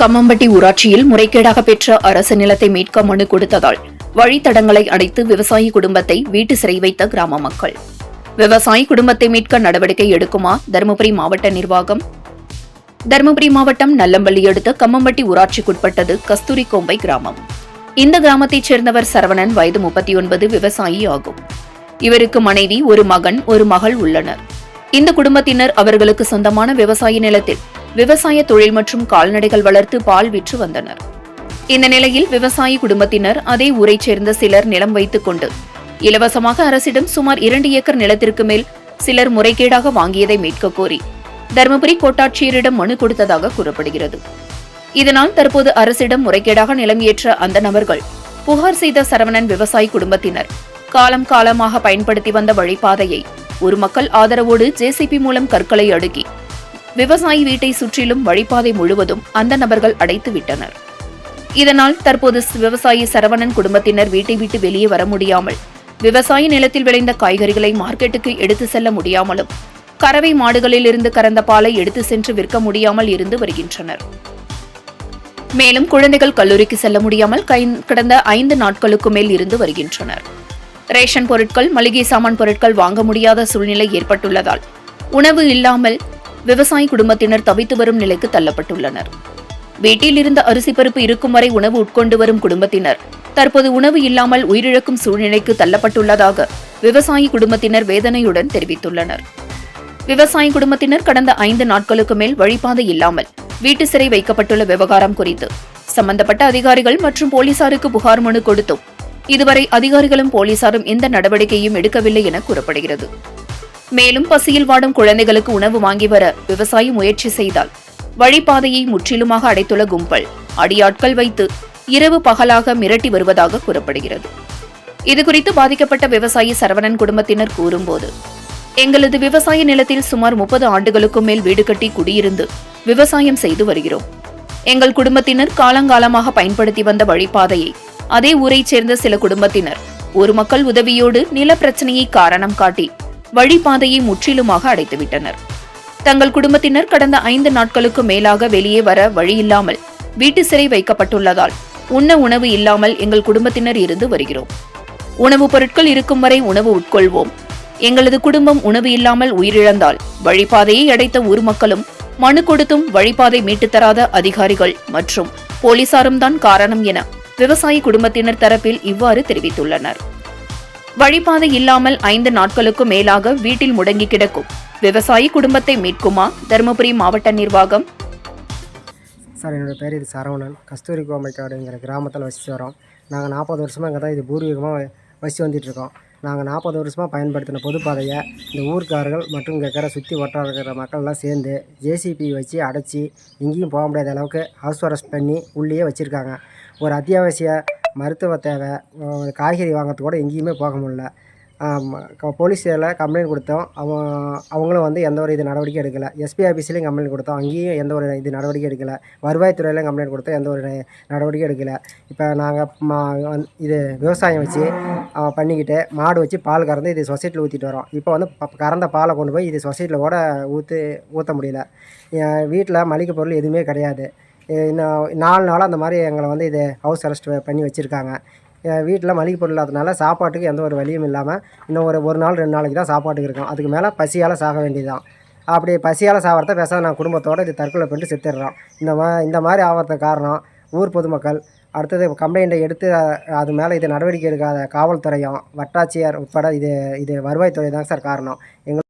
கம்மம்பட்டி ஊராட்சியில் முறைகேடாக பெற்ற அரசு நிலத்தை மீட்க மனு கொடுத்ததால் வழித்தடங்களை அடைத்து விவசாயி குடும்பத்தை வீட்டு சிறை வைத்த கிராம மக்கள். விவசாயி குடும்பத்தை மீட்க நடவடிக்கை எடுக்குமா தருமபுரி மாவட்ட நிர்வாகம்? தருமபுரி மாவட்டம் நல்லம்பள்ளி அடுத்த கம்மம்பட்டி ஊராட்சிக்குட்பட்டது கஸ்தூரிக்கோம்பை கிராமம். இந்த கிராமத்தைச் சேர்ந்தவர் சரவணன், வயது 39, விவசாயி ஆகும். இவருக்கு மனைவி, ஒரு மகன், ஒரு மகள் உள்ளனர். இந்த குடும்பத்தினர் அவர்களுக்கு சொந்தமான விவசாய நிலத்தில் விவசாய தொழில் மற்றும் கால்நடைகள் வளர்த்து பால் விற்று வந்தனர். இந்த நிலையில் விவசாயி குடும்பத்தினர் அதே ஊரைச் சேர்ந்த சிலர் நிலம் வைத்துக் கொண்டு இலவசமாக அரசிடம் சுமார் 2 ஏக்கர் நிலத்திற்கு மேல் சிலர் முறைகேடாக வாங்கியதை மீட்க கோரி தருமபுரி கோட்டாட்சியரிடம் மனு கொடுத்ததாக கூறப்படுகிறது. இதனால் தற்போது அரசிடம் முறைகேடாக நிலம் ஏற்ற அந்த நபர்கள் புகார் செய்த சரவணன் விவசாயி குடும்பத்தினர் காலம் காலமாக பயன்படுத்தி வந்த வழிபாதையை ஒரு மக்கள் ஆதரவோடு ஜேசிபி மூலம் கற்களை அடுக்கி விவசாயி வீட்டை சுற்றிலும் வழிபாதை முழுவதும் அந்த நபர்கள் அடைத்து விட்டனர். இதனால் தற்போது விவசாயி சரவணன் குடும்பத்தினர் வீட்டை விட்டு வெளியே வர முடியாமல், விவசாய நிலத்தில் விளைந்த காய்கறிகளை மார்க்கெட்டுக்கு எடுத்து செல்ல முடியாமலும், கறவை மாடுகளில் இருந்து கறந்த பாலை எடுத்து சென்று விற்க முடியாமல் இருந்து வருகின்றனர். மேலும் குழந்தைகள் கல்லூரிக்கு செல்ல முடியாமல் கடந்த 5 நாட்களுக்கு மேல் இருந்து வருகின்றனர். ரேஷன் பொருட்கள், மளிகை சாமான் பொருட்கள் வாங்க முடியாத சூழ்நிலை ஏற்பட்டுள்ளதால் உணவு இல்லாமல் விவசாயி குடும்பத்தினர் தவித்து வரும் நிலைக்கு தள்ளப்பட்டுள்ளனர். வீட்டில் இருந்த அரிசி பருப்பு இருக்கும் வரை உணவு உட்கொண்டு வரும் குடும்பத்தினர் தற்போது உணவு இல்லாமல் உயிரிழக்கும் சூழ்நிலைக்கு தள்ளப்பட்டுள்ளதாக விவசாயி குடும்பத்தினர் வேதனையுடன் தெரிவித்துள்ளனர். விவசாயி குடும்பத்தினர் கடந்த 5 நாட்களுக்கு மேல் வழிபாதை இல்லாமல் வீட்டு சிறை வைக்கப்பட்டுள்ள விவகாரம் குறித்து சம்பந்தப்பட்ட அதிகாரிகள் மற்றும் போலீசாருக்கு புகார் மனு கொடுத்தும் இதுவரை அதிகாரிகளும் போலீசாரும் எந்த நடவடிக்கையும் எடுக்கவில்லை என கூறப்படுகிறது. மேலும் பசியில் வாடும் குழந்தைகளுக்கு உணவு வாங்கி வர விவசாயி முயற்சி செய்தால் வழிபாதையை முற்றிலுமாக அடைத்துள்ள கும்பல் அடியாட்கள் வைத்து இரவு பகலாக மிரட்டி வருவதாக கூறப்படுகிறது. இதுகுறித்து பாதிக்கப்பட்ட விவசாயி சரவணன் குடும்பத்தினர் கூறும்போது, எங்களது விவசாய நிலத்தில் சுமார் 30 ஆண்டுகளுக்கும் மேல் வீடு கட்டி குடியிருந்து விவசாயம் செய்து வருகிறோம். எங்கள் குடும்பத்தினர் காலங்காலமாக பயன்படுத்தி வந்த வழிபாதையை அதே ஊரைச் சேர்ந்த சில குடும்பத்தினர் ஒரு மக்கள் உதவியோடு நில பிரச்சனையை காரணம் காட்டி வழிபாதையை முற்றிலுமாக அடைத்துவிட்டனர். தங்கள் குடும்பத்தினர் கடந்த 5 நாட்களுக்கு மேலாக வெளியே வர வழியில்லாமல் வீட்டு சிறை வைக்கப்பட்டுள்ளதால் உண்ண உணவு இல்லாமல் எங்கள் குடும்பத்தினர் இருந்து வருகிறோம். உணவுப் பொருட்கள் இருக்கும் வரை உணவு உட்கொள்வோம். எங்களது குடும்பம் உணவு இல்லாமல் உயிரிழந்தால் வழிபாதையை அடைத்த ஊர் மக்களும் மனு கொடுத்தும் வழிபாதை மீட்டுத் தராத அதிகாரிகள் மற்றும் போலீசாரும் தான் காரணம் என விவசாயி குடும்பத்தினர் தரப்பில் இவ்வாறு தெரிவித்துள்ளனர். வழிபாதை இல்லாமல் 5 நாட்களுக்கு மேலாக வீட்டில் முடங்கி கிடக்கும் விவசாயி குடும்பத்தை மீட்குமா தருமபுரி மாவட்ட நிர்வாகம்? சார், என்னோடய பேர் இது சரவணன். கஸ்தூரிக்கோம்பைக்காடுங்கிற கிராமத்தில் வசித்து வரோம். நாங்கள் 40 வருஷமாக இங்கே தான் இது பூர்வீகமாக வசித்து வந்துட்டுருக்கோம். நாங்கள் 40 வருஷமாக பயன்படுத்தின பொதுப்பாதையை இந்த ஊர்க்காரர்கள் மற்றும் இங்கே இருக்கிற சுற்றி வட்டார இருக்கிற மக்கள்லாம் சேர்ந்து ஜேசிபி வச்சு அடைச்சி எங்கேயும் போக முடியாத அளவுக்கு ஹவுஸ் அரெஸ்ட் பண்ணி உள்ளேயே வச்சுருக்காங்க. ஒரு அத்தியாவசிய மருத்துவ தேவை, காய்கறி வாங்கிறது கூட எங்கேயுமே போக முடியல. போலீஸ் ஸ்டேஷனில் கம்ப்ளைண்ட் கொடுத்தோம். அவங்களும் வந்து எந்த ஒரு நடவடிக்கை எடுக்கலை. எஸ்பி ஆஃபீஸ்லேயும் கம்ப்ளைண்ட் கொடுத்தோம், அங்கேயும் எந்த ஒரு நடவடிக்கை எடுக்கலை. வருவாய்த்துறையிலையும் கம்ப்ளைண்ட் கொடுத்தோம், எந்த ஒரு நடவடிக்கை எடுக்கலை. இப்போ நாங்கள் இது விவசாயம் வச்சு பண்ணிக்கிட்டு மாடு வச்சு பால் கறந்து இது சொசைட்டியில் ஊற்றிட்டு வரோம். இப்போ வந்து கறந்த பாலை கொண்டு போய் இது சொசைட்டியில் கூட ஊற்ற முடியல. வீட்டில் மளிகை பொருள் எதுவுமே கிடையாது. இன்னும் 4 நாளாக அந்த மாதிரி எங்களை வந்து இது ஹவுஸ் அரெஸ்ட் பண்ணி வச்சுருக்காங்க. வீட்டில் மளிகை பொருள் இல்லாதனால சாப்பாட்டுக்கு எந்த ஒரு வழியும் இல்லாமல் இன்னும் ஒரு நாள் 2 நாளைக்கு தான் சாப்பாட்டுக்கு இருக்கும். அதுக்கு மேலே பசியால் சாக வேண்டியதுதான். அப்படி பசியால் சாகிறத பேச நான் குடும்பத்தோடு இது தற்கொலை பண்ணிட்டு செத்துடுறோம். இந்த மாதிரி ஆகிறதுக்கு காரணம் ஊர் பொதுமக்கள். அடுத்தது கம்ப்ளைண்ட்டை எடுத்து அது மேலே இது நடவடிக்கை எடுக்காத காவல்துறையும் வட்டாட்சியர் உட்பட இது வருவாய்த்துறை தான் சார் காரணம்.